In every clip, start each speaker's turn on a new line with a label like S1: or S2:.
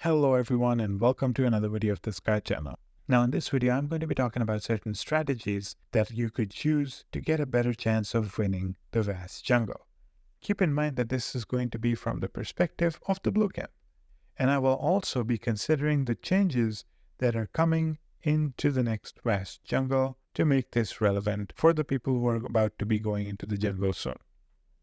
S1: Hello everyone and welcome to another video of the Sky channel. Now in this video I'm going to be talking about certain strategies that you could use to get a better chance of winning the vast jungle. Keep in mind that this is going to be from the perspective of the blue camp. And I will also be considering the changes that are coming into the next vast jungle to make this relevant for the people who are about to be going into the jungle soon.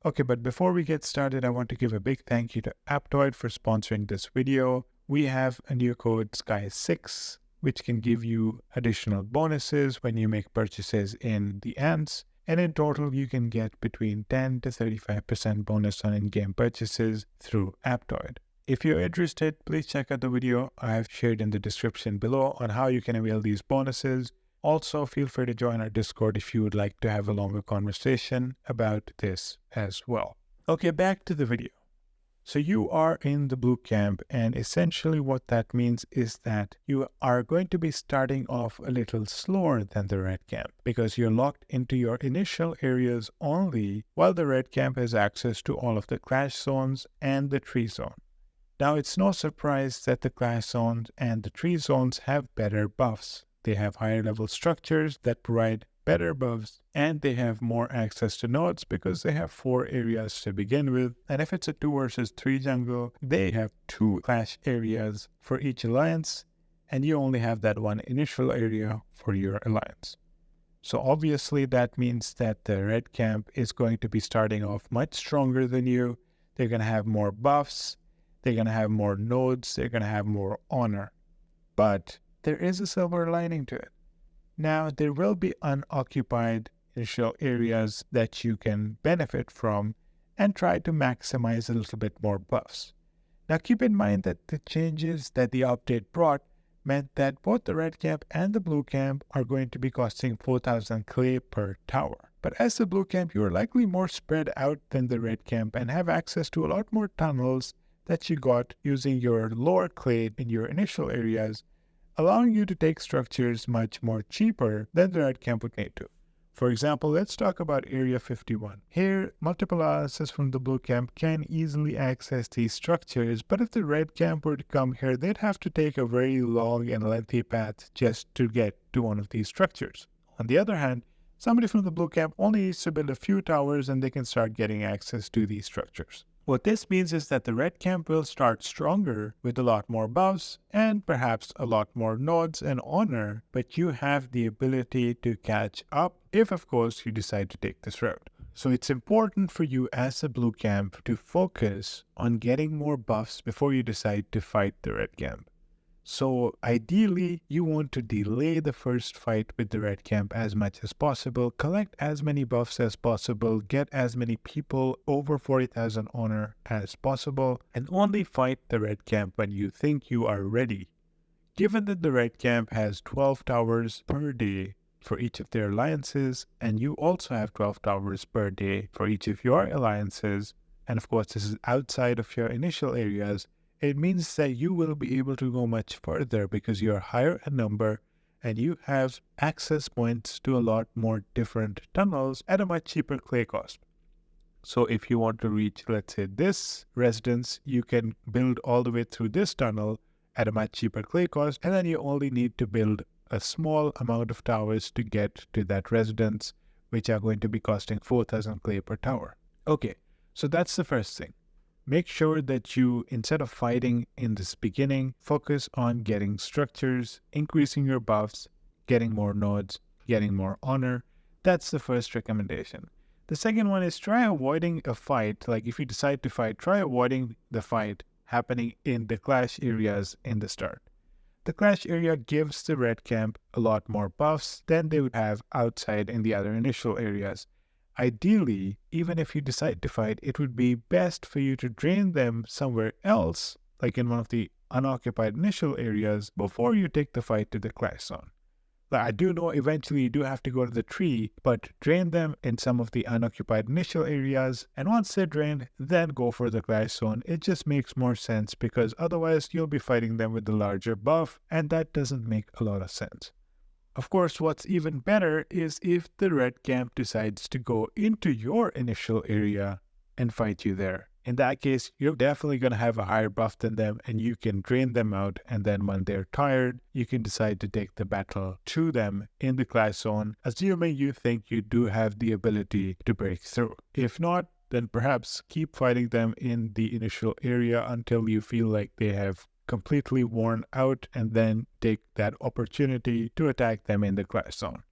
S1: Okay, but before we get started, I want to give a big thank you to Aptoide for sponsoring this video. We have a new code SKY6, which can give you additional bonuses when you make purchases in the ants. And in total, you can get between 10 to 35% bonus on in-game purchases through Aptoide. If you're interested, please check out the video I have shared in the description below on how you can avail these bonuses. Also, feel free to join our Discord if you would like to have a longer conversation about this as well. Okay, back to the video. So you are in the blue camp, and essentially what that means is that you are going to be starting off a little slower than the red camp because you're locked into your initial areas only, while the red camp has access to all of the clash zones and the tree zone. Now, it's no surprise that the clash zones and the tree zones have better buffs. They have higher level structures that provide better buffs, and they have more access to nodes because they have 4 areas to begin with. And if it's a 2 versus 3 jungle, they have 2 clash areas for each alliance, and you only have that one initial area for your alliance. So obviously that means that the red camp is going to be starting off much stronger than you. They're going to have more buffs, they're going to have more nodes, they're going to have more honor. But there is a silver lining to it. Now, there will be unoccupied initial areas that you can benefit from and try to maximize a little bit more buffs. Now, keep in mind that the changes that the update brought meant that both the red camp and the blue camp are going to be costing 4,000 clay per tower. But as the blue camp, you are likely more spread out than the red camp and have access to a lot more tunnels that you got using your lower clay in your initial areas, allowing you to take structures much more cheaper than the red camp would need to. For example, let's talk about Area 51. Here, multiple alliances from the blue camp can easily access these structures, but if the red camp were to come here, they'd have to take a very long and lengthy path just to get to one of these structures. On the other hand, somebody from the blue camp only needs to build a few towers and they can start getting access to these structures. What this means is that the red camp will start stronger with a lot more buffs and perhaps a lot more nodes and honor, but you have the ability to catch up if, of course, you decide to take this route. So it's important for you as a blue camp to focus on getting more buffs before you decide to fight the red camp. So ideally, you want to delay the first fight with the red camp as much as possible, collect as many buffs as possible, get as many people over 40,000 honor as possible, and only fight the red camp when you think you are ready. Given that the red camp has 12 towers per day for each of their alliances, and you also have 12 towers per day for each of your alliances, and of course this is outside of your initial areas, it means that you will be able to go much further because you are higher in number and you have access points to a lot more different tunnels at a much cheaper clay cost. So if you want to reach, let's say, this residence, you can build all the way through this tunnel at a much cheaper clay cost, and then you only need to build a small amount of towers to get to that residence, which are going to be costing 4,000 clay per tower. Okay, so that's the first thing. Make sure that you, instead of fighting in this beginning, focus on getting structures, increasing your buffs, getting more nodes, getting more honor. That's the first recommendation. The second one is try avoiding a fight. Like if you decide to fight, try avoiding the fight happening in the clash areas in the start. The clash area gives the red camp a lot more buffs than they would have outside in the other initial areas. Ideally, even if you decide to fight, it would be best for you to drain them somewhere else, like in one of the unoccupied initial areas, before you take the fight to the clash zone. I do know eventually you do have to go to the tree, but drain them in some of the unoccupied initial areas, and once they're drained, then go for the clash zone. It just makes more sense because otherwise you'll be fighting them with the larger buff, and that doesn't make a lot of sense. Of course, what's even better is if the red camp decides to go into your initial area and fight you there. In that case, you're definitely going to have a higher buff than them, and you can drain them out, and then when they're tired, you can decide to take the battle to them in the clash zone, assuming you think you do have the ability to break through. If not, then perhaps keep fighting them in the initial area until you feel like they have completely worn out, and then take that opportunity to attack them in the clash zone.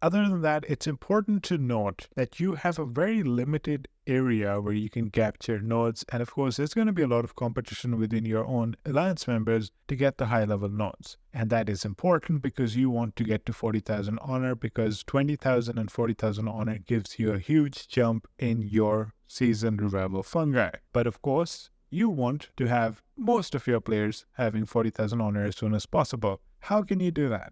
S1: Other than that, it's important to note that you have a very limited area where you can capture nodes, and of course there's going to be a lot of competition within your own alliance members to get the high level nodes. And that is important because you want to get to 40,000 honor, because 20,000 and 40,000 honor gives you a huge jump in your season revival fungi. But of course, you want to have most of your players having 40,000 honor as soon as possible. How can you do that?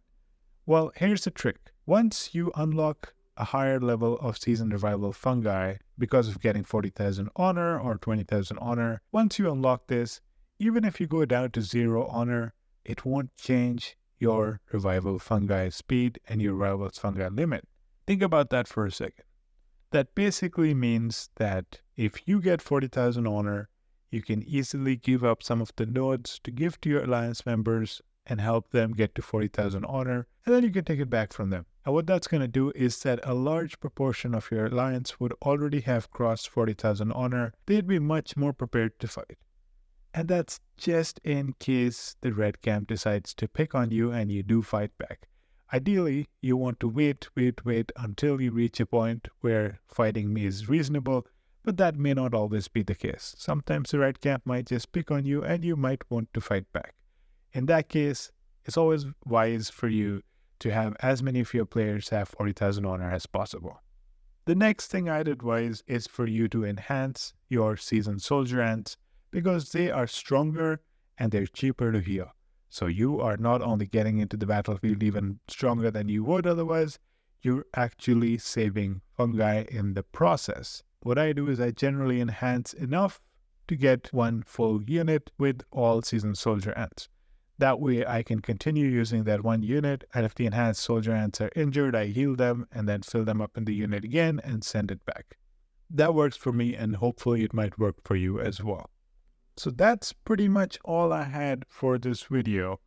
S1: Well, here's the trick. Once you unlock a higher level of season revival fungi because of getting 40,000 honor or 20,000 honor, once you unlock this, even if you go down to 0 honor, it won't change your revival fungi speed and your revival fungi limit. Think about that for a second. That basically means that if you get 40,000 honor, you can easily give up some of the nodes to give to your alliance members and help them get to 40,000 honor, and then you can take it back from them. And what that's going to do is that a large proportion of your alliance would already have crossed 40,000 honor. They'd be much more prepared to fight. And that's just in case the red camp decides to pick on you and you do fight back. Ideally, you want to wait until you reach a point where fighting me is reasonable, but that may not always be the case. Sometimes the red camp might just pick on you and you might want to fight back. In that case, it's always wise for you to have as many of your players have 40,000 honor as possible. The next thing I'd advise is for you to enhance your seasoned soldier ants, because they are stronger and they're cheaper to heal. So you are not only getting into the battlefield even stronger than you would otherwise, you're actually saving fungi in the process. What I do is I generally enhance enough to get one full unit with all seasoned soldier ants. That way I can continue using that one unit, and if the enhanced soldier ants are injured, I heal them and then fill them up in the unit again and send it back. That works for me, and hopefully it might work for you as well. So that's pretty much all I had for this video.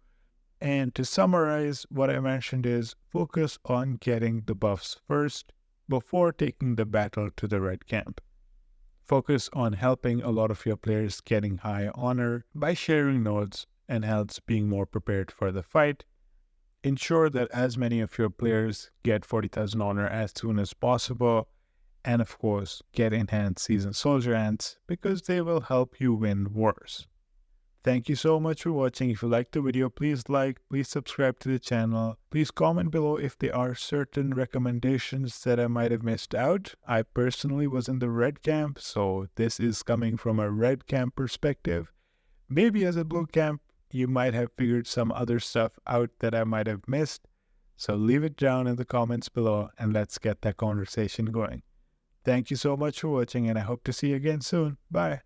S1: And to summarize, what I mentioned is focus on getting the buffs first before taking the battle to the red camp. Focus on helping a lot of your players getting high honor by sharing nodes and hence being more prepared for the fight. Ensure that as many of your players get 40,000 honor as soon as possible. And of course, get enhanced seasoned soldier ants because they will help you win wars. Thank you so much for watching. If you liked the video, please like, please subscribe to the channel. Please comment below if there are certain recommendations that I might have missed out. I personally was in the red camp, so this is coming from a red camp perspective. Maybe as a blue camp, you might have figured some other stuff out that I might have missed. So leave it down in the comments below and let's get that conversation going. Thank you so much for watching, and I hope to see you again soon. Bye.